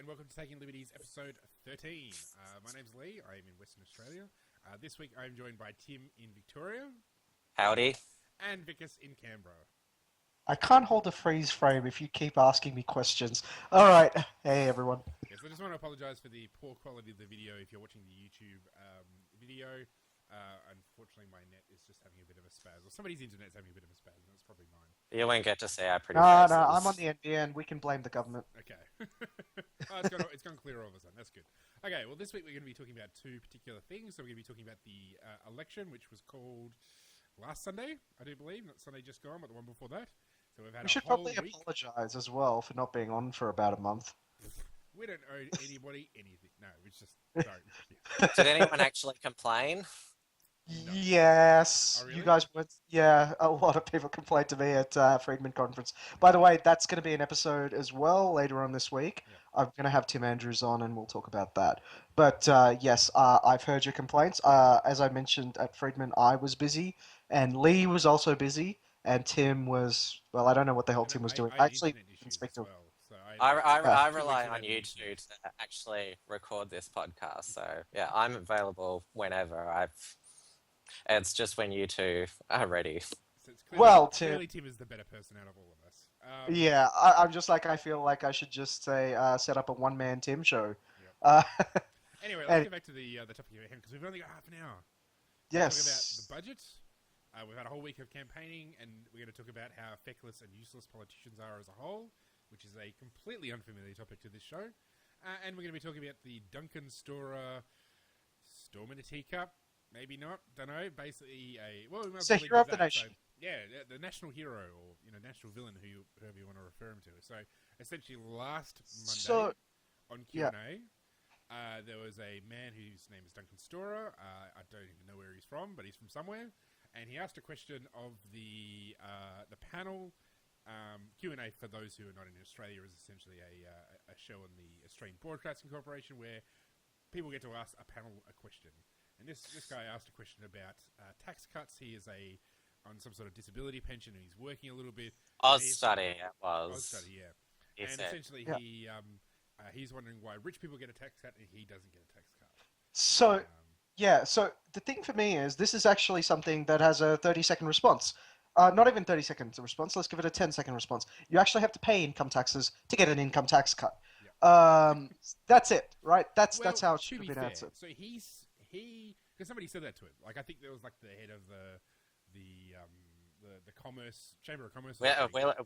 and welcome to Taking Liberties episode 13. My name's Lee, I am in Western Australia. This week I'm joined by Tim in Victoria. Howdy. And Vicus in Canberra. I can't hold a freeze frame if you keep asking me questions. Alright, hey everyone. Yes, I just want to apologise for the poor quality of the video if you're watching the YouTube video. Unfortunately, my net is just having a bit of a spaz. Or somebody's internet's having a bit of a spaz, and it's probably mine. You won't get to see our pretty No, faces. I'm on the NBN. We can blame the government. Okay. It's gone clear all of a sudden. That's good. Okay, well, this week we're going to be talking about two particular things. So we're going to be talking about the election, which was called last Sunday, I do believe. Not Sunday just gone, but the one before that. So we've had We should probably apologise as well for not being on for about a month. We don't owe anybody anything. No, we just don't. Did anyone actually complain? No. Yes. Oh, really? You guys went... Yeah, a lot of people complained to me at Friedman Conference. By the way, that's going to be an episode as well later on this week. Yeah. I'm going to have Tim Andrews on and we'll talk about that. But yes, I've heard your complaints. As I mentioned at Friedman, I was busy and Lee was also busy and Tim was... Well, I don't know what the hell Tim was doing. Actually, Inspector... Well, so I rely on you two to actually record this podcast. So, yeah, I'm available whenever. It's just when you two are ready. So it's clearly Tim is the better person out of all of us. Yeah, I'm just like, I feel like I should just say, set up a one-man Tim show. Yep. Anyway, let's get back to the topic at hand, because we've only got half an hour. Yes. Talk about the budget. We've had a whole week of campaigning, and we're going to talk about how feckless and useless politicians are as a whole, which is a completely unfamiliar topic to this show. And we're going to be talking about the Duncan Storrar Storm in a Teacup. Maybe not. Don't know. Basically, it's a hero of the nation. So, yeah, the national hero, or national villain, whoever you want to refer him to. So, essentially, last Monday on Q&A, there was a man whose name is Duncan Storrar. I don't even know where he's from, but he's from somewhere, and he asked a question of the panel. Q&A, for those who are not in Australia, is essentially a show on the Australian Broadcasting Corporation where people get to ask a panel a question. And this guy asked a question about tax cuts. He is on some sort of disability pension, and he's working a little bit. Austudy, it was. Austudy, yeah. Essentially, he's wondering why rich people get a tax cut and he doesn't get a tax cut. So, so the thing for me is, this is actually something that has a 30-second response. Not even 30 seconds of response, let's give it a 10-second response. You actually have to pay income taxes to get an income tax cut. Yeah. That's it, right? That's how it should have been answered. So because somebody said that to him. Like, I think there was like the head of the commerce chamber of commerce.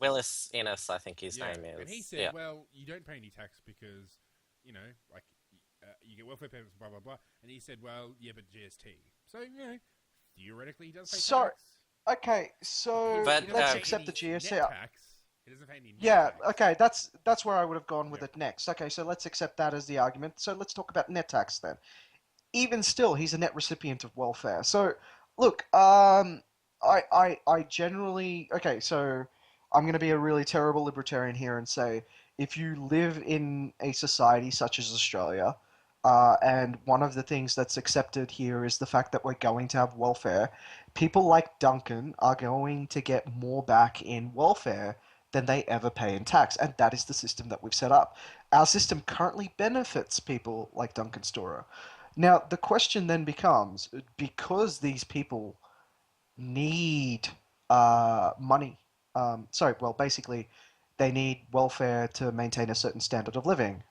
Willis Innes, I think his name is. And he said, well, you don't pay any tax because you get welfare payments, blah blah blah. And he said, well, yeah, but GST. So theoretically, he does pay tax. Okay, so let's accept the GST. Tax. He doesn't pay any net tax. Okay, that's where I would have gone with it next. Okay, so let's accept that as the argument. So let's talk about net tax then. Even still, he's a net recipient of welfare. So, look, I generally... Okay, so I'm going to be a really terrible libertarian here and say, if you live in a society such as Australia, and one of the things that's accepted here is the fact that we're going to have welfare, people like Duncan are going to get more back in welfare than they ever pay in tax, and that is the system that we've set up. Our system currently benefits people like Duncan Storrar. Now, the question then becomes, because these people need money, basically, they need welfare to maintain a certain standard of living.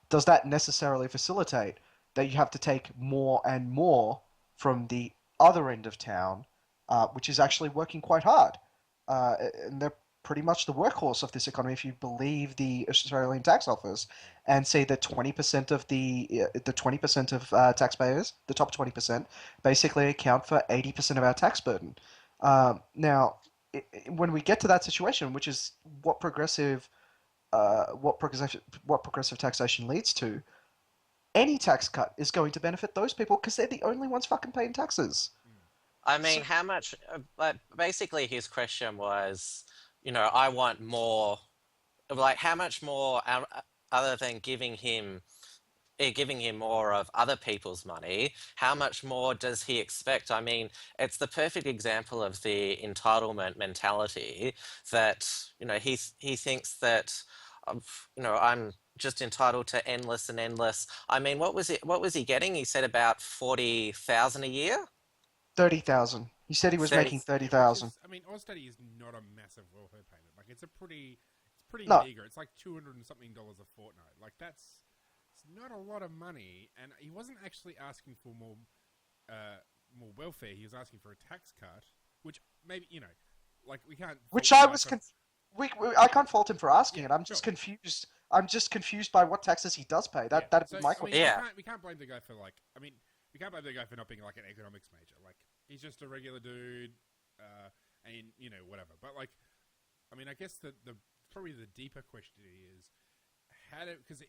Does that necessarily facilitate that you have to take more and more from the other end of town, which is actually working quite hard? And they're pretty much the workhorse of this economy, if you believe the Australian Tax Office, and say that 20% of the 20% of taxpayers, the top 20%, basically account for 80% of our tax burden. Now, when we get to that situation, which is what progressive taxation leads to, any tax cut is going to benefit those people because they're the only ones fucking paying taxes. I mean, how much? Basically, his question was, I want more. Like, how much more, other than giving him more of other people's money, how much more does he expect? I mean, it's the perfect example of the entitlement mentality that, he thinks that, I'm just entitled to endless and endless. I mean, what was it? What was he getting? He said about 40,000 a year. 30,000. He said he was 30. making Yeah, which 30,000. is, I mean, Austerity is not a massive welfare payment. Like, it's pretty No, meager. It's like $200 and something a fortnight. Like, it's not a lot of money. And he wasn't actually asking for more welfare. He was asking for a tax cut, which maybe, like, we can't. which fault I the guy was for- I can't fault him for asking Yeah, it. I'm sure. just confused. I'm just confused by what taxes he does pay. Yeah. That'd So be my I mean, question. Yeah. we can't blame the guy for like. I mean, we can't blame the guy for not being like an economics major. Like, he's just a regular dude, and whatever. But like, I mean, I guess the probably the deeper question is how to, because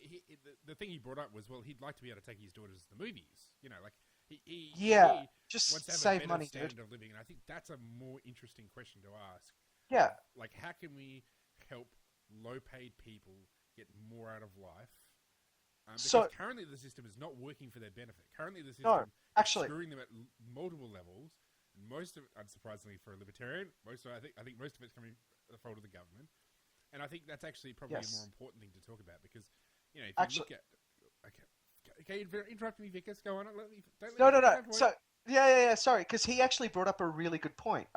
the thing he brought up was, well, he'd like to be able to take his daughters to the movies. Like he Yeah, he just wants to have a save better money, standard dude. of living, and I think that's a more interesting question to ask. Yeah, Like, how can we help low-paid people get more out of life? Because So currently the system is not working for their benefit. Currently the no, system is actually, screwing them at multiple levels. And most of it, unsurprisingly for a libertarian, I think most of it's coming the fault of the government. And I think that's actually probably a more yes. important thing to talk about because, if you Actually, look at... Okay, interrupt me, Vickers. Go on. Don't let me no, no, finish no. my point. So yeah. Sorry, because he actually brought up a really good point.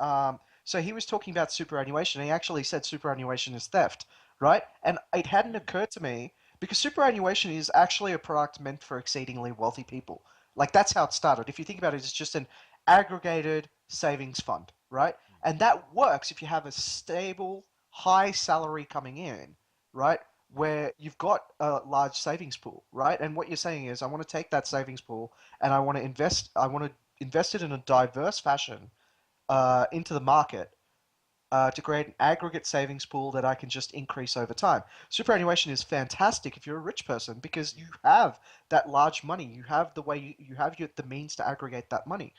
So he was talking about superannuation. And he actually said superannuation is theft, right? And it hadn't occurred to me because superannuation is actually a product meant for exceedingly wealthy people. Like that's how it started. If you think about it, it's just an aggregated savings fund, right? And that works if you have a stable, high salary coming in, right? Where you've got a large savings pool, right? And what you're saying is, I want to take that savings pool and I want to invest. I want to invest it in a diverse fashion into the market to create an aggregate savings pool that I can just increase over time. Superannuation is fantastic if you're a rich person because you have that large money. You have the way you have the means to aggregate that money.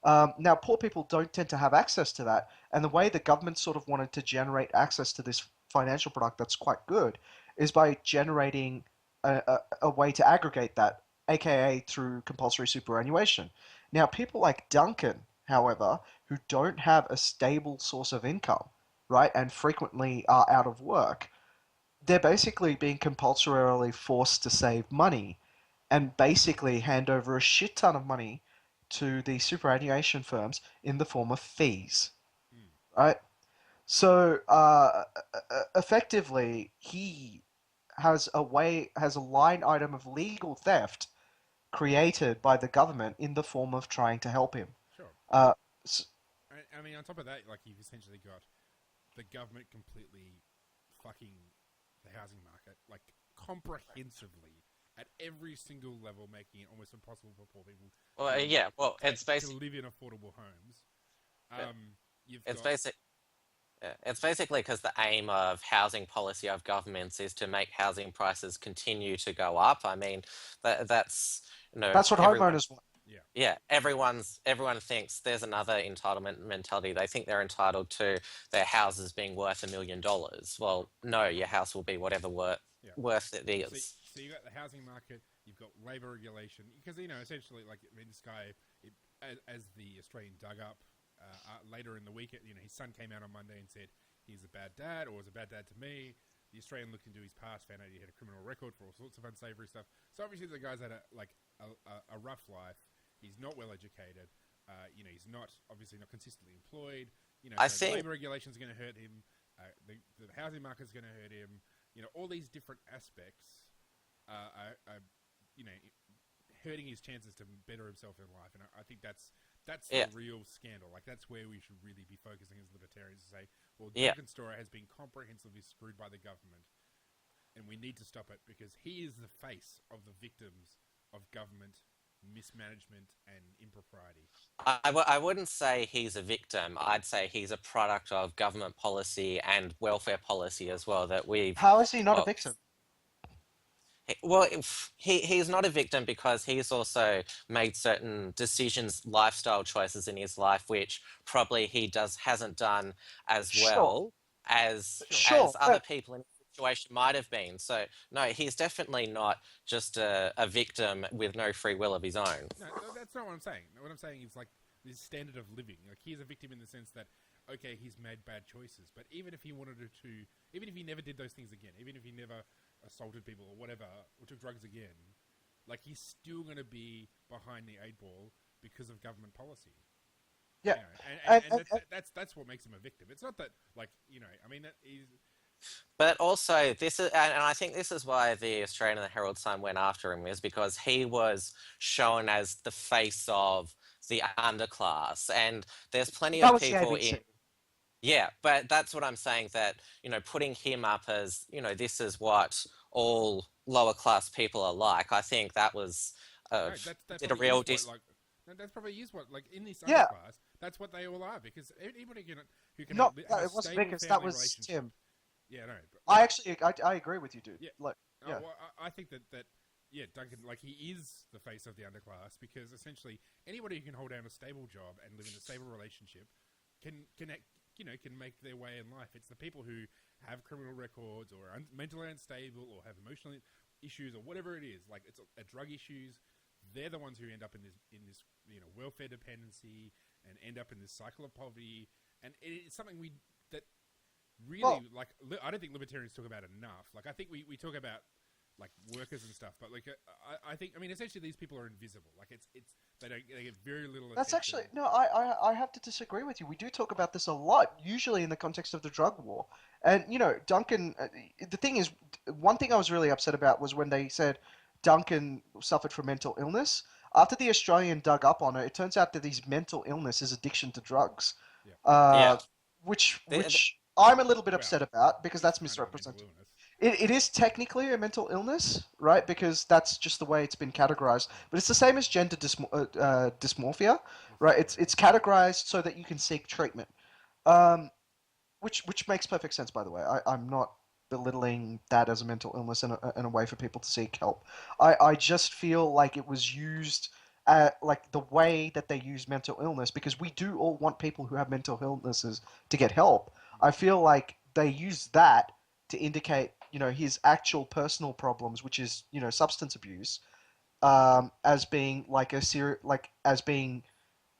Now, poor people don't tend to have access to that, and the way the government sort of wanted to generate access to this financial product that's quite good is by generating a way to aggregate that, aka through compulsory superannuation. Now, people like Duncan, however, who don't have a stable source of income, right, and frequently are out of work, they're basically being compulsorily forced to save money and basically hand over a shit ton of money to the superannuation firms in the form of fees, Hmm. right? So effectively, he has a line item of legal theft created by the government in the form of trying to help him. Sure. Uh, I mean, on top of that, like, you've essentially got the government completely fucking the housing market, like, comprehensively at every single level, making it almost impossible for poor people Well, to yeah. Well, it's to basic. live in affordable homes. Yeah. You've It's got basic. Yeah, it's basically because the aim of housing policy of governments is to make housing prices continue to go up. I mean, that's that's what everyone. homeowners want. yeah, Yeah, everyone thinks there's another entitlement mentality. They think they're entitled to their houses being worth $1 million. Well, no, your house will be whatever yeah. worth it So, is. so you got the housing market, you've got labour regulation, because essentially, like, I mean, this guy, as the Australian dug up later in the week, his son came out on Monday and said he's a bad dad, or was a bad dad to me. The Australian looked into his past, found out he had a criminal record for all sorts of unsavoury stuff. So obviously the guy's had a rough life. He's not well educated. He's obviously not consistently employed. I So think labour regulations are going to hurt him. The housing market's going to hurt him. All these different aspects are hurting his chances to better himself in life. And I think that's yeah, the real scandal. Like, that's where we should really be focusing as libertarians, to say, well, yeah. Duncan Storrar has been comprehensively screwed by the government, and we need to stop it because he is the face of the victims of government mismanagement and impropriety. I wouldn't say he's a victim. I'd say he's a product of government policy and welfare policy as well that we've. How is he not a Well, victim? well, he's not a victim because he's also made certain decisions, lifestyle choices in his life, which probably he hasn't done as Sure, well as Sure. sure, other but people in his situation might have been. So no, he's definitely not just a victim with no free will of his own. No, that's not what I'm saying. What I'm saying is, like, this standard of living. Like, he's a victim in the sense that, okay, he's made bad choices, but even if he wanted to, even if he never did those things again, even if he never assaulted people or whatever, or took drugs again, like he's still going to be behind the eight ball because of government policy. Yeah, You know, and that's what makes him a victim. It's not that, like, you know, I mean, that is. But also, this is, and I think this is why the Australian and the Herald Sun went after him, is because he was shown as the face of the underclass, and there's plenty that of was the people ABC. in. Yeah, but that's what I'm saying, that, putting him up as, this is what all lower class people are like. I think that was No, that did a probably real is what, like. That's probably is what, like, in this Yeah, underclass. That's what they all are, because anybody who can not have a it wasn't stable because that family was relationship. Tim. Yeah, no. But, I like, actually, I agree with you, dude. Yeah. Like, yeah. Well, I think that yeah, Duncan, like, he is the face of the underclass, because essentially anybody who can hold down a stable job and live in a stable relationship can make their way in life. It's the people who have criminal records or are mentally unstable or have emotional issues or whatever it is. Like, it's drug issues. They're the ones who end up in this welfare dependency and end up in this cycle of poverty. And it's something that really, like, I don't think libertarians talk about enough. Like, I think we talk about, like, workers and stuff, but, like, I think, I mean, essentially these people are invisible. Like, they get very little attention. That's actually no. I have to disagree with you. We do talk about this a lot, usually in the context of the drug war. And Duncan. The thing is, one thing I was really upset about was when they said Duncan suffered from mental illness. After the Australian dug up on it, it turns out that his mental illness is addiction to drugs. Yeah. Yeah. Which The- I'm a little bit Well, upset about because that's kind of a mental misrepresented. illness. It is technically a mental illness, right? Because that's just the way it's been categorized. But it's the same as gender dysmorphia, right? It's categorized so that you can seek treatment, which makes perfect sense, by the way. I'm not belittling that as a mental illness and a way for people to seek help. I just feel like it was used like the way that they use mental illness, because we do all want people who have mental illnesses to get help. I feel like they use that to indicate, his actual personal problems, which is, substance abuse, as being like as being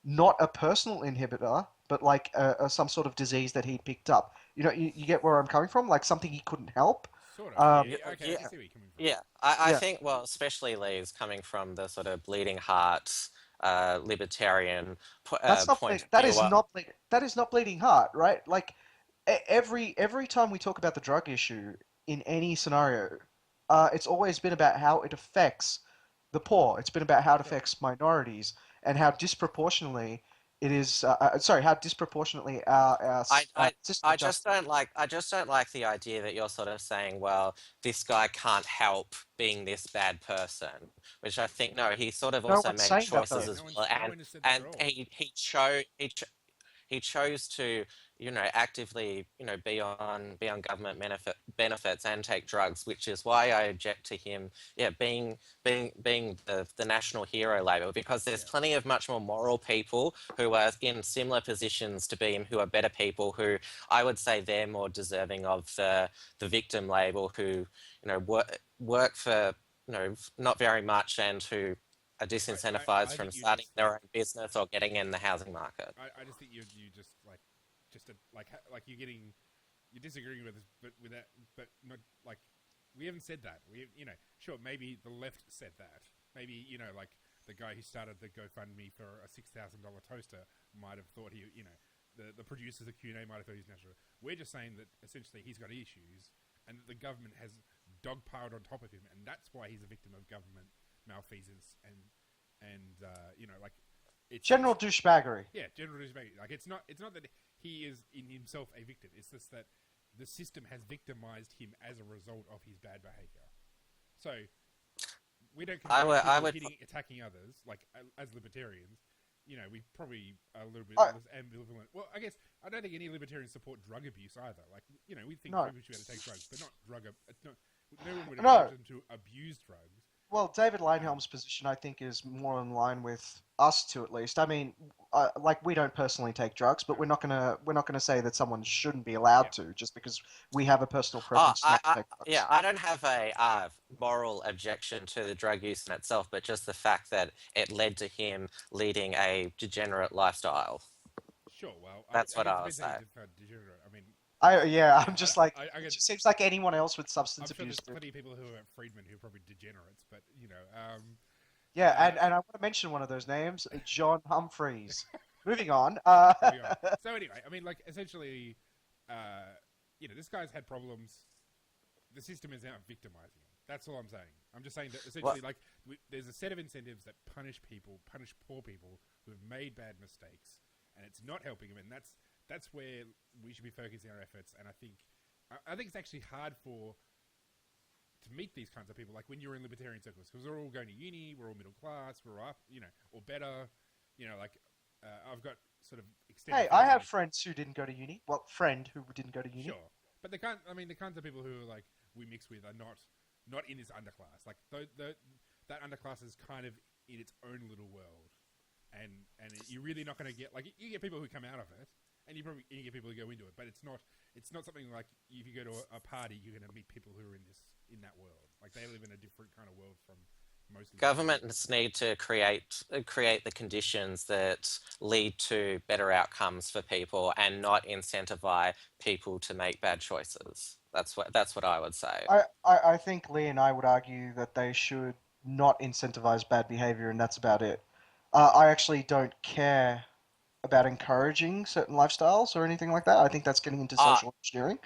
not a personal inhibitor, but like some sort of disease that he picked up. You get where I'm coming from, like something he couldn't help. Sort of. yeah, Yeah, okay, I yeah, can see where you're coming from. yeah. I Yeah, think, well, especially Lee's coming from the sort of bleeding heart, libertarian point of that view. is not that is not bleeding heart, right? Like every time we talk about the drug issue in any scenario, it's always been about how it affects the poor. It's been about how it Sure. affects minorities and how disproportionately it is. Sorry, how disproportionately I system I of just justice. don't like I just don't like the idea that you're sort of saying, well, this guy can't help being this bad person, which I think, no, he sort of No also one's made saying that Yeah, though. choices as no well, one has said that at and all. he chose to, actively, be on government benefits and take drugs, which is why I object to him, yeah, being the national hero label, because there's Yeah. plenty of much more moral people who are in similar positions to him, who are better people, who I would say they're more deserving of the victim label, who, work for, not very much, and who are disincentivized I from think you starting just their own business or getting in the housing market. I just think you just like like you're disagreeing with us, but with that, but not like we haven't said that. We sure, maybe the left said that. Maybe like the guy who started the GoFundMe for a $6,000 toaster might have thought the producers of Q&A might have thought he's natural. We're just saying that essentially he's got issues and that the government has dogpiled on top of him, and that's why he's a victim of government malfeasance and like it's General douchebaggery. yeah, general douchebaggery. Like it's not that he is in himself a victim. It's just that the system has victimized him as a result of his bad behavior. So we don't condone people attacking others, like as libertarians. We probably are a little bit less ambivalent. Well, I guess I don't think any libertarians support drug abuse either. Like, we think No. people should be able to take drugs, but not drug. It's not. No one would No. encourage them to abuse drugs. Well, David Leinhelm's position, I think, is more in line with us two, at least. I mean, like we don't personally take drugs, but we're not gonna say that someone shouldn't be allowed to just because we have a personal preference not to take drugs. Yeah, I don't have a moral objection to the drug use in itself, but just the fact that it led to him leading a degenerate lifestyle. Sure. Well, That's what it I would depends how say. you define degenerate. I mean, I'm just like, I it get, just seems like anyone else with I'm substance sure abuse. there's plenty of people who are freedmen who are probably degenerates, but Yeah, uh, and I want to mention one of those names, John Humphreys. Moving on. moving on. So anyway, I mean, like essentially, this guy's had problems. The system is now victimizing him. That's all I'm saying. I'm just saying that essentially, there's a set of incentives that punish poor people who have made bad mistakes, and it's not helping them. And that's where we should be focusing our efforts. And I think it's actually hard to meet these kinds of people. Like when you're in libertarian circles, because we're all going to uni, we're all middle class, we're up, or better. I've got sort of extended. Hey, I have friends who didn't go to uni. Well, friend who didn't go to uni. Sure, but the kinds of people who are like we mix with are not in this underclass. Like that underclass is kind of in its own little world, and you're really not going to get like you get people who come out of it, and you get people who go into it, but it's not something like if you go to a party, you're going to meet people who are in that world. Like they live in a different kind of world from most. Governments need to create the conditions that lead to better outcomes for people, and not incentivize people to make bad choices. That's what I would say. I think Lee and I would argue that they should not incentivize bad behavior, and that's about it. I actually don't care about encouraging certain lifestyles or anything like that. I think that's getting into social engineering.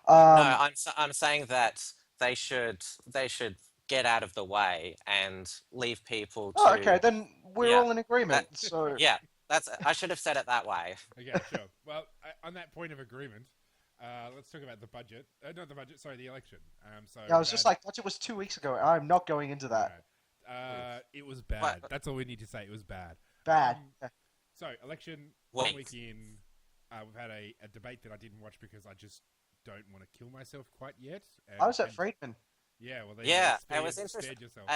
No, I'm saying that they should get out of the way and leave people to. Oh, okay, then we're Yeah, all in agreement. So yeah, I should have said it that way. Okay, sure. Well, on that point of agreement, let's talk about the budget. Not the budget, sorry, the election. yeah, I was just like, budget was 2 weeks ago. I'm not going into that. It was bad. That's all we need to say. It was bad. Bad. So, election, Wait. 1 week in, we've had a debate that I didn't watch because I just don't want to kill myself quite yet. I was at Friedman. Yeah, well, it was interesting. Yourself.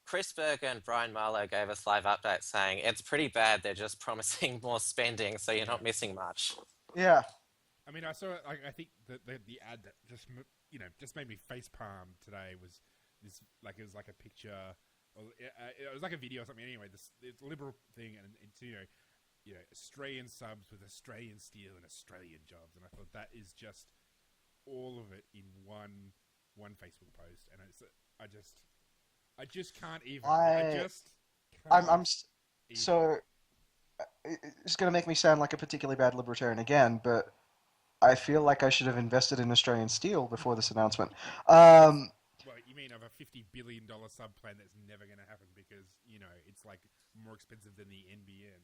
Chris Berger and Brian Marlow gave us live updates saying it's pretty bad. They're just promising more spending, so you're not missing much. Yeah. I mean, I saw. I think that the ad that just made me facepalm today was this. Like it was like a picture. Or, it was like a video or something. Anyway, this liberal thing, and it's Australian subs with Australian steel and Australian jobs, and I thought that is just all of it in one Facebook post, and I just can't even. So it's going to make me sound like a particularly bad libertarian again, but I feel like I should have invested in Australian steel before this announcement. Well, you mean of a $50 billion sub plan that's never going to happen because it's like more expensive than the NBN.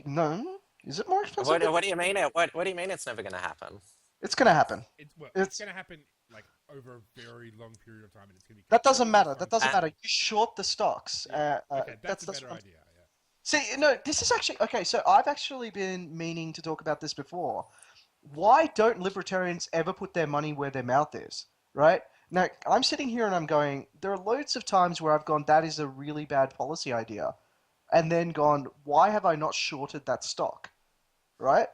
No, is it more expensive? What do you mean? What do you mean it's never going to happen? It's going to happen. It's going to happen like over a very long period of time, and it's going to be. That doesn't matter. That doesn't matter. You short the stocks. Okay, that's a better idea. Yeah. See, no, this is actually okay. So I've actually been meaning to talk about this before. Why don't libertarians ever put their money where their mouth is? Right now, I'm sitting here and I'm going. There are loads of times where I've gone, that is a really bad policy idea, and then gone, why have I not shorted that stock? Right?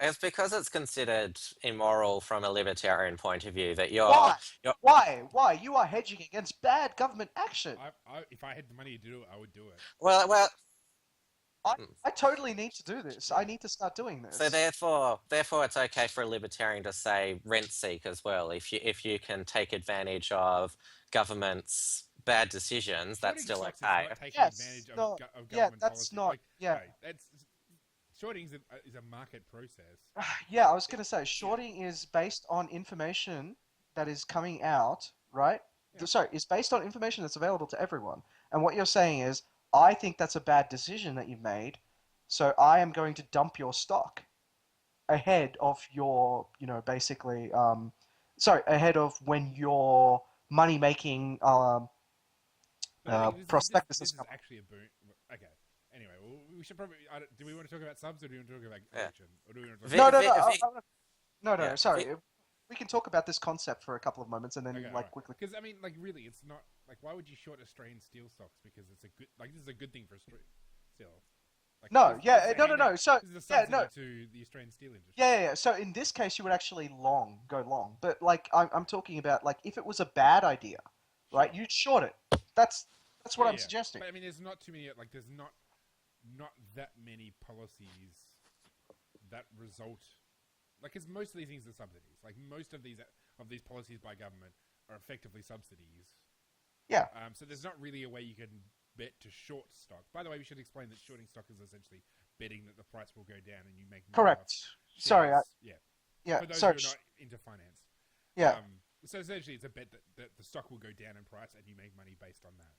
It's because it's considered immoral from a libertarian point of view that you're. Why? You are hedging against bad government action. If I had the money to do it, I would do it. Well. I totally need to do this. I need to start doing this. So therefore, it's okay for a libertarian to say rent seek as well. If you can take advantage of government's bad decisions, that's still okay. Shorting is a market process. Yeah, I was going to say, shorting is based on information that is coming out, right? Yeah. Sorry, is based on information that's available to everyone. And what you're saying is, I think that's a bad decision that you've made, so I am going to dump your stock ahead of your, basically, ahead of when your money-making prospectus is actually a boon. Okay. Anyway, we should probably. Do we want to talk about subs, or do we want to talk about election? Or do we want to talk No. Sorry, we can talk about this concept for a couple of moments, and then quickly. Because I mean, really, it's not like why would you short Australian steel stocks? Because it's a good this is a good thing for Australia steel. No. So this is a subsidy to the Australian steel industry. Yeah. So in this case, you would actually go long. But I'm talking about if it was a bad idea, right? You'd short it. That's what I'm suggesting. But I mean, there's not too many. There's not that many policies that result like, because most of these things are subsidies. Like, most of these policies by government are effectively subsidies. Yeah. So there's not really a way you can bet to short stock. By the way, we should explain that shorting stock is essentially betting that the price will go down and you make money Correct. off shares. Sorry. Yeah. For those who are not into finance. Yeah. So essentially, it's a bet that the stock will go down in price and you make money based on that.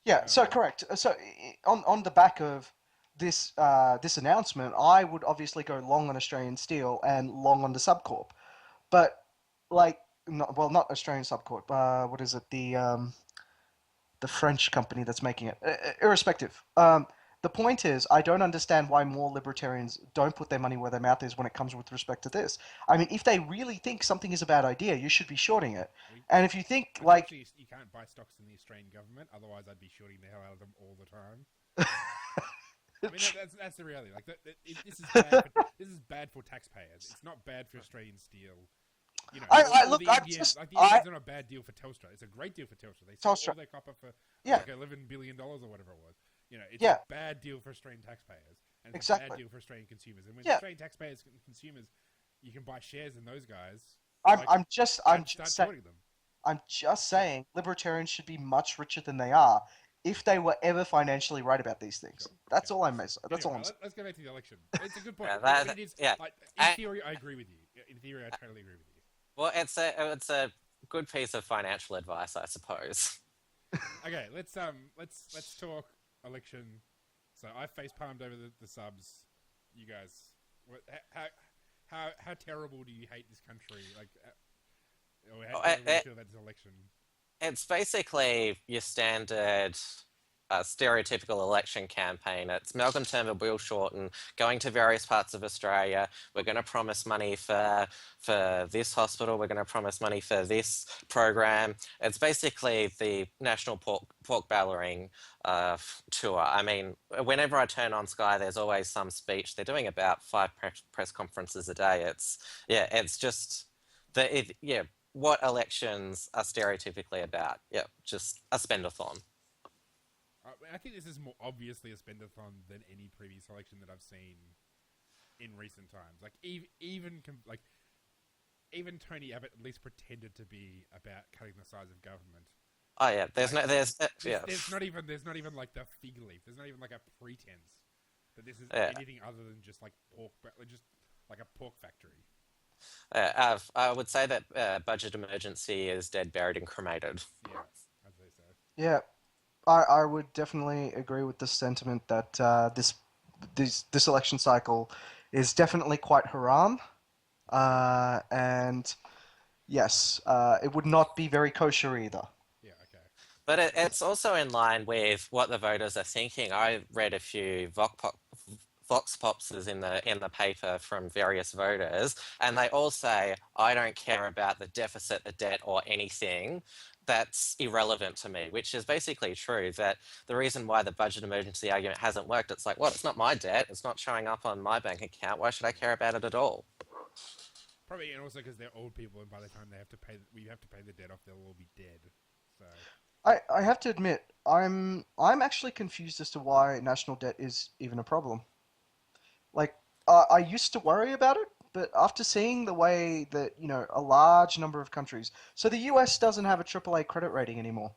Yeah. So correct. So on the back of this this announcement, I would obviously go long on Australian Steel and long on the Subcorp, but like not Australian Subcorp. What is it? The French company that's making it. Irrespective. The point is, I don't understand why more libertarians don't put their money where their mouth is when it comes with respect to this. I mean, if they really think something is a bad idea, you should be shorting it. And if you think, like... Actually, you can't buy stocks in the Australian government, otherwise I'd be shorting the hell out of them all the time. I mean, that's the reality. Like, this is bad for taxpayers. It's not bad for Australian Steel. You know, the Indians are not a bad deal for Telstra. It's a great deal for Telstra. They sell all their copper for like $11 billion or whatever it was. You know, it's a bad deal for Australian taxpayers, and it's a bad deal for Australian consumers. And when Australian taxpayers and consumers, you can buy shares in those guys. I'm just saying, libertarians should be much richer than they are if they were ever financially right about these things. That's all I'm saying. That's all I'm saying. Let's go back to the election. It's a good point. In theory, I agree with you. In theory, I totally agree with you. Well, it's a good piece of financial advice, I suppose. Okay, let's talk election. So I face palmed over the subs. You guys, how terrible do you hate this country? Like, or how terrible do you feel about this election? It's basically your standard stereotypical election campaign. It's Malcolm Turnbull, Bill Shorten going to various parts of Australia. We're going to promise money for this hospital. We're going to promise money for this program. It's basically the National Pork Barrelling tour. I mean, whenever I turn on Sky, there's always some speech. They're doing about 5 press conferences a day. It's just what elections are stereotypically about. Yeah, just a spend-a-thon. I think this is more obviously a spend-a-thon than any previous election that I've seen in recent times. Like even Tony Abbott at least pretended to be about cutting the size of government. Oh yeah, there's not even like the fig leaf. There's not even like a pretense that this is anything other than just like just like a pork factory. I would say that budget emergency is dead, buried, and cremated. Yeah, I'd say so. Yeah. I would definitely agree with the sentiment that this election cycle is definitely quite haram, and yes, it would not be very kosher either. Yeah, okay. But it's also in line with what the voters are thinking. I read a few Vox Pops in the paper from various voters, and they all say, I don't care about the deficit, the debt, or anything. That's irrelevant to me, which is basically true, that the reason why the budget emergency argument hasn't worked, it's like, well, it's not my debt, it's not showing up on my bank account, why should I care about it at all? Probably, and also because they're old people, and by the time we have to pay the debt off, they'll all be dead. So I have to admit, I'm actually confused as to why national debt is even a problem. Like, I used to worry about it, but after seeing the way that, a large number of countries... So the US doesn't have a AAA credit rating anymore.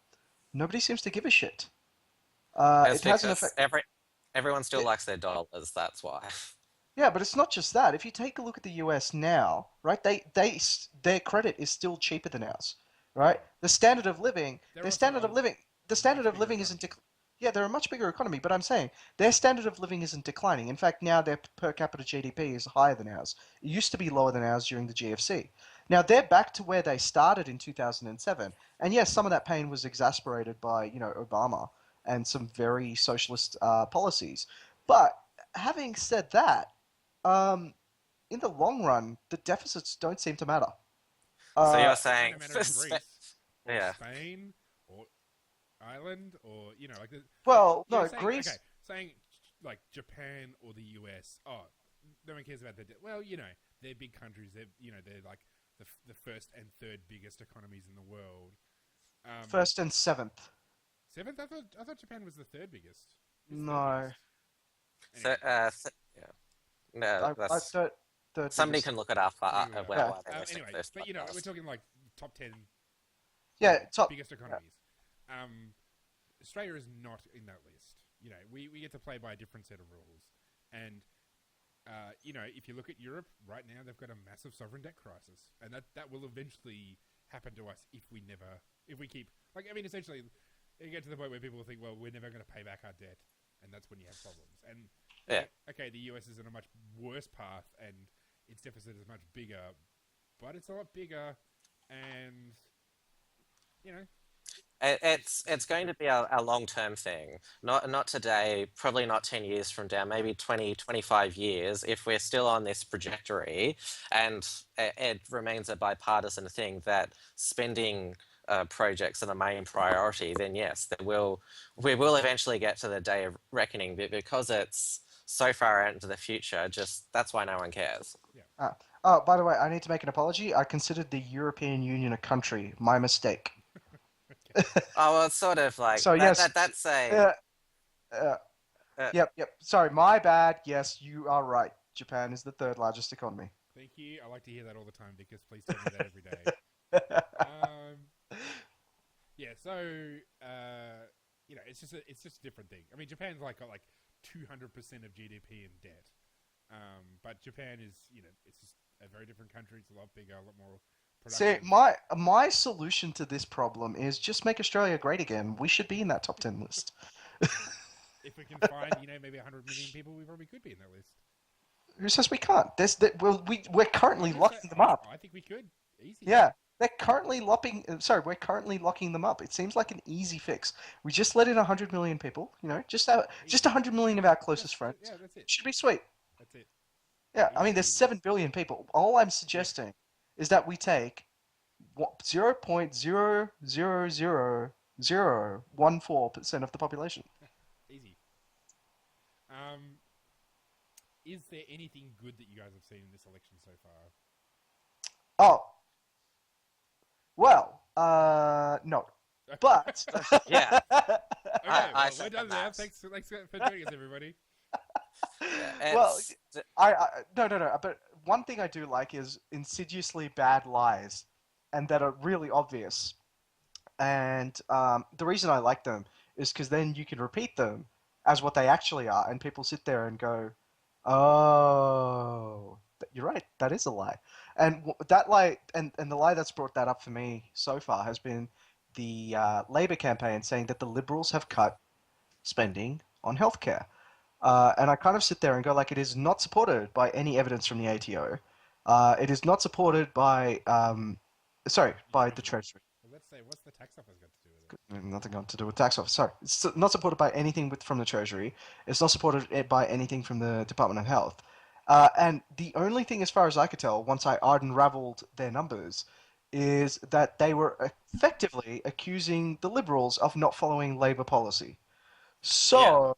Nobody seems to give a shit. It has an effect... Everyone still likes their dollars, that's why. Yeah, but it's not just that. If you take a look at the US now, right, their credit is still cheaper than ours, right? The standard of living isn't... Yeah, they're a much bigger economy, but I'm saying their standard of living isn't declining. In fact, now their per capita GDP is higher than ours. It used to be lower than ours during the GFC. Now, they're back to where they started in 2007. And yes, some of that pain was exacerbated by, Obama and some very socialist policies. But having said that, in the long run, the deficits don't seem to matter. So you're saying... Spain, or Ireland, or like Greece. Okay, saying like Japan or the US. Oh, no one cares about that. Well, they're big countries. They're like the first and third biggest economies in the world. First and seventh. Seventh? I thought Japan was the third biggest. No. Anyway. No, I thought third Somebody biggest. can look it up. Yeah. Why they listen Anyway, to this but we're podcast. talking like top 10 Yeah, top. biggest economies. Australia is not in that list. We get to play by a different set of rules. And, if you look at Europe right now, they've got a massive sovereign debt crisis. And that will eventually happen to us if we keep... essentially, you get to the point where people think, well, we're never going to pay back our debt. And that's when you have problems. And, okay, the US is in a much worse path, and its deficit is much bigger. But it's a lot bigger, and, It's going to be a long-term thing. Not today, probably not 10 years from now, maybe 20, 25 years, if we're still on this trajectory and it remains a bipartisan thing that spending projects are the main priority, then yes, we will eventually get to the day of reckoning, but because it's so far out into the future, that's why no one cares. Yeah. Oh, by the way, I need to make an apology. I considered the European Union a country. My mistake. Oh, well, it's sort of like So, yes. that's a Yep. Sorry, my bad. Yes, you are right. Japan is the third largest economy. Thank you. I like to hear that all the time, because please tell me that every day. So it's just a different thing. Japan's got 200% of GDP in debt, but Japan is it's just a very different country. It's a lot bigger, a lot more productive. See, my solution to this problem is just make Australia great again. We should be in that top 10 list. If we can find maybe 100 million people, we probably could be in that list. Who says we can't? We're currently locking them up. I think we could. Easy. Yeah. They're currently we're currently locking them up. It seems like an easy fix. We just let in 100 million people, just 100 million of our closest friends. Yeah, that's it. Should be sweet. That's it. Yeah, there's 7 billion people. All I'm suggesting is that we take 0.0000014% of the population. Easy. Is there anything good that you guys have seen in this election so far? Oh. Well, no. But yeah. Okay, we're done now. Thanks for joining us, everybody. Well, no. But one thing I do like is insidiously bad lies, and that are really obvious. And the reason I like them is because then you can repeat them as what they actually are, and people sit there and go, "Oh, you're right. That is a lie." And that lie, and the lie that's brought that up for me so far has been the Labour campaign saying that the Liberals have cut spending on healthcare. And I kind of sit there and go, it is not supported by any evidence from the ATO. It is not supported by, by the Treasury. Well, let's say, what's the tax office got to do with it? Nothing got to do with tax office. Sorry, it's not supported by anything from the Treasury. It's not supported by anything from the Department of Health. And the only thing, as far as I could tell, once I unraveled their numbers, is that they were effectively accusing the Liberals of not following Labour policy. So...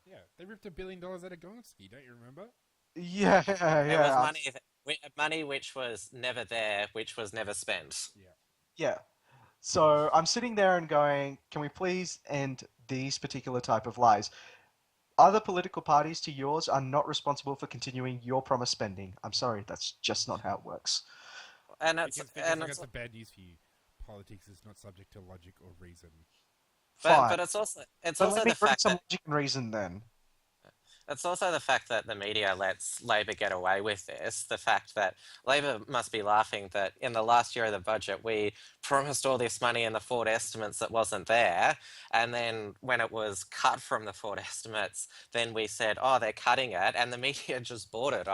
Yeah, they ripped $1 billion out of Gonski, don't you remember? Yeah. It was money which was never there, which was never spent. Yeah. So I'm sitting there and going, can we please end these particular type of lies? Other political parties to yours are not responsible for continuing your promised spending. I'm sorry, that's just not how it works. And that's the bad news for you. Politics is not subject to logic or reason. But it's also the fact some that logic and reason then. It's also the fact that the media lets Labor get away with this. The fact that Labor must be laughing that in the last year of the budget, we promised all this money in the Ford estimates that wasn't there. And then when it was cut from the Ford estimates, then we said, oh, they're cutting it. And the media just bought it.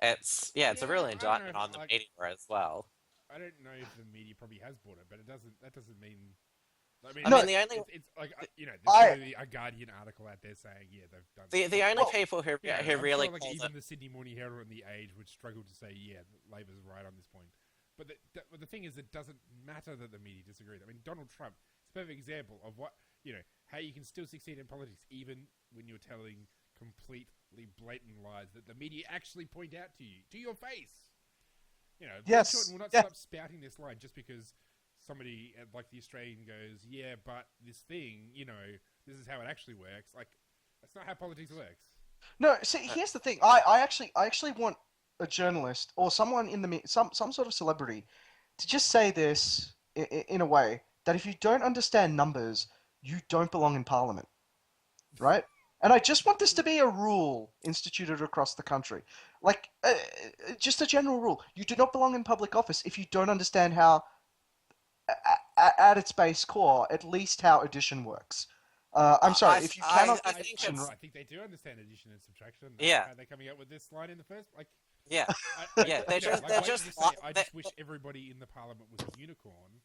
It's a real indictment on the media as well. I don't know if the media probably has bought it, but that doesn't mean... the only it's there's a Guardian article out there saying they've done the only people who really sure, even the Sydney Morning Herald and the Age would struggle to say Labor's right on this point. But the thing is, it doesn't matter that the media disagreed. Donald Trump is a perfect example of how you can still succeed in politics even when you're telling completely blatant lies that the media actually point out to you to your face. Yes. Shorten will not stop spouting this line just because somebody like the Australian goes, but this thing, this is how it actually works. That's not how politics works. No, see, here's the thing. I actually want a journalist or someone in the some sort of celebrity to just say this in a way that if you don't understand numbers, you don't belong in Parliament, right? And I just want this to be a rule instituted across the country, like just a general rule. You do not belong in public office if you don't understand how, at its base core, at least how addition works. I'm sorry, if you cannot get think addition it's right. I think they do understand addition and subtraction. Yeah. How are they coming up with this line in the first? Like, yeah. yeah, They're just they're why just don't you say, I they- just wish everybody in the parliament was a unicorn,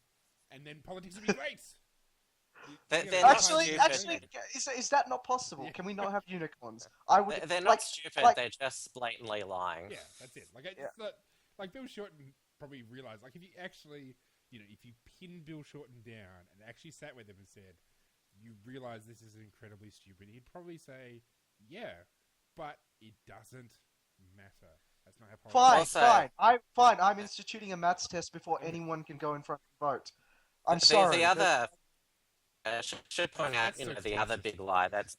and then politics would be great. They're not Actually, stupid. actually, is that not possible? Yeah. Can we not have unicorns? I would. They're not like, stupid. like, They're just blatantly lying. Yeah, that's it. Like, Yeah. it's not, like Bill Shorten probably realized, like, if you actually, if you pin Bill Shorten down and actually sat with him and said, you realize this is incredibly stupid, he'd probably say, yeah, but it doesn't matter. That's not how politics fine, Also- fine. I'm instituting a maths test before anyone can go in front and vote. I'm sorry. The other should point out, That's so the other racist. big lie that's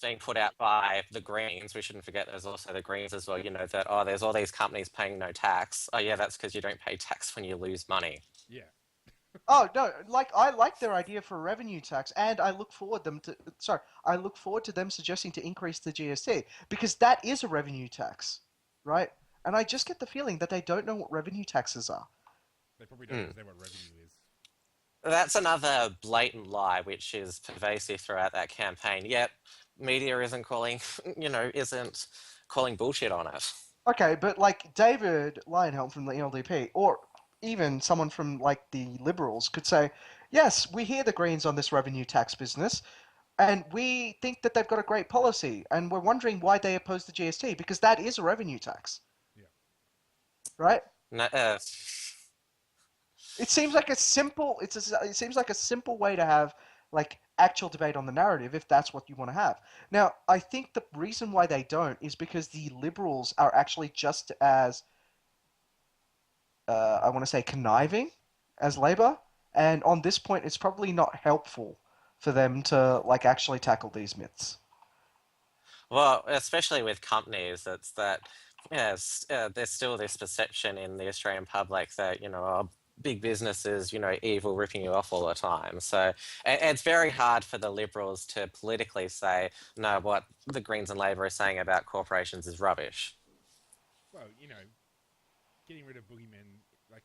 being put out by the Greens. We shouldn't forget there's also the Greens as well. That there's all these companies paying no tax. Oh yeah, that's because you don't pay tax when you lose money. Yeah. Oh no, I like their idea for revenue tax, and I look forward to them suggesting to increase the GST because that is a revenue tax, right? And I just get the feeling that they don't know what revenue taxes are. They probably don't understand what revenue is. That's another blatant lie, which is pervasive throughout that campaign. Yet media isn't isn't calling bullshit on it. Okay, but like David Lionhelm from the LDP, or even someone from like the Liberals could say, yes, we hear the Greens on this revenue tax business, and we think that they've got a great policy, and we're wondering why they oppose the GST, because that is a revenue tax. Yeah. Right? No, It seems like it seems like a simple way to have like actual debate on the narrative if that's what you want to have. Now, I think the reason why they don't is because the Liberals are actually just as I want to say conniving as Labour, and on this point, it's probably not helpful for them to like actually tackle these myths. Well, especially with companies, it's that there's still this perception in the Australian public that big businesses, evil, ripping you off all the time. So it's very hard for the Liberals to politically say, no, what the Greens and Labor are saying about corporations is rubbish. Well, getting rid of boogeymen, like,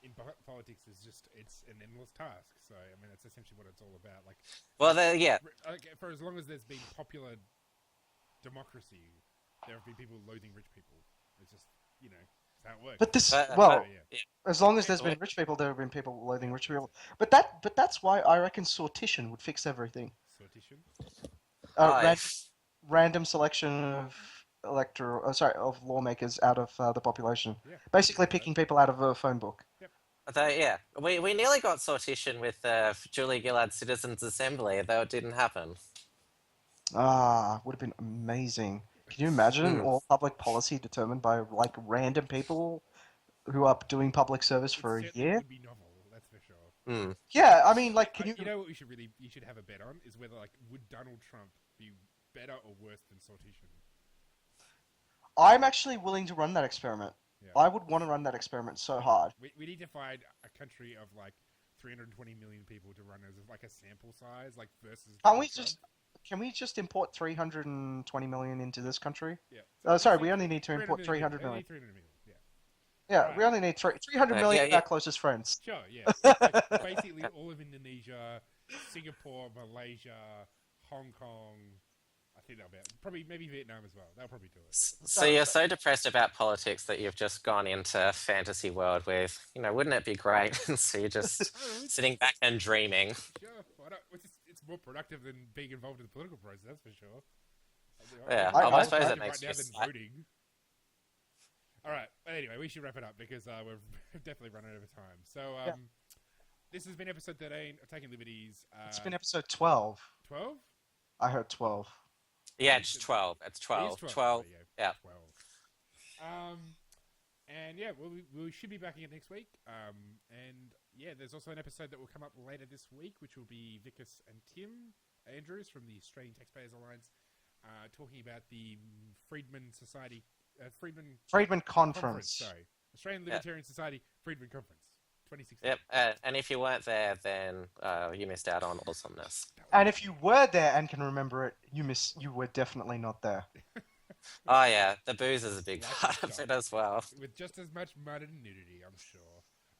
in politics is it's an endless task. So, I mean, that's essentially what it's all about. Like, Well, for as long as there's been popular democracy, there have been people loathing rich people. It's just, it's how it works. But this, But- well, yeah. as long as there's been rich people, there have been people loathing rich people. But that's why I reckon sortition would fix everything. Sortition? Random selection of of lawmakers out of the population. Yeah. Basically picking people out of a phone book. We nearly got sortition with Julie Gillard's Citizens Assembly, though it didn't happen. Would have been amazing. Can you imagine all public policy determined by like random people who are doing public service for a year? Would be novel, that's for sure. Yeah, I mean, like, can you? You know what you should have a bet on is whether, like, would Donald Trump be better or worse than sortition? I'm actually willing to run that experiment. Yeah. I would want to run that experiment so hard. We need to find a country of like 320 million people to run as like a sample size, like versus. Can we just import 320 million into this country? Yeah. Sorry, we only need to import 300 million. 300 million. Yeah. Yeah, Right. we only need 300 million of yeah. our closest friends. Sure. Yeah. Like, basically, all of Indonesia, Singapore, Malaysia, Hong Kong. I think they'll be maybe Vietnam as well. They'll probably do it. So you're so depressed about politics that you've just gone into fantasy world with, wouldn't it be great? So you're just sitting back and dreaming. Sure. Why not? It's more productive than being involved in the political process. That's for sure. Yeah, I suppose right it makes now you than sad. voting. All right. Anyway, we should wrap it up because we've definitely run out of time. So this has been episode 13 of Taking Liberties. It's been episode 12. 12. I heard 12. Yeah, it's 12. It's 12. 12. Yeah. 12. And yeah, we should be back again next week. And yeah, there's also an episode that will come up later this week, which will be Vickers and Tim Andrews from the Australian Taxpayers Alliance talking about the Freedman Society Friedman Conference. Sorry, Australian Libertarian Society Friedman Conference, 2016. Yep. And if you weren't there, then you missed out on awesomeness. And if you were there and can remember it, you were definitely not there. Oh yeah, the booze is a big part of it as well. With just as much mud and nudity, I'm sure.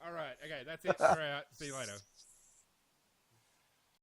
All right, okay, that's it. We're out. See you later.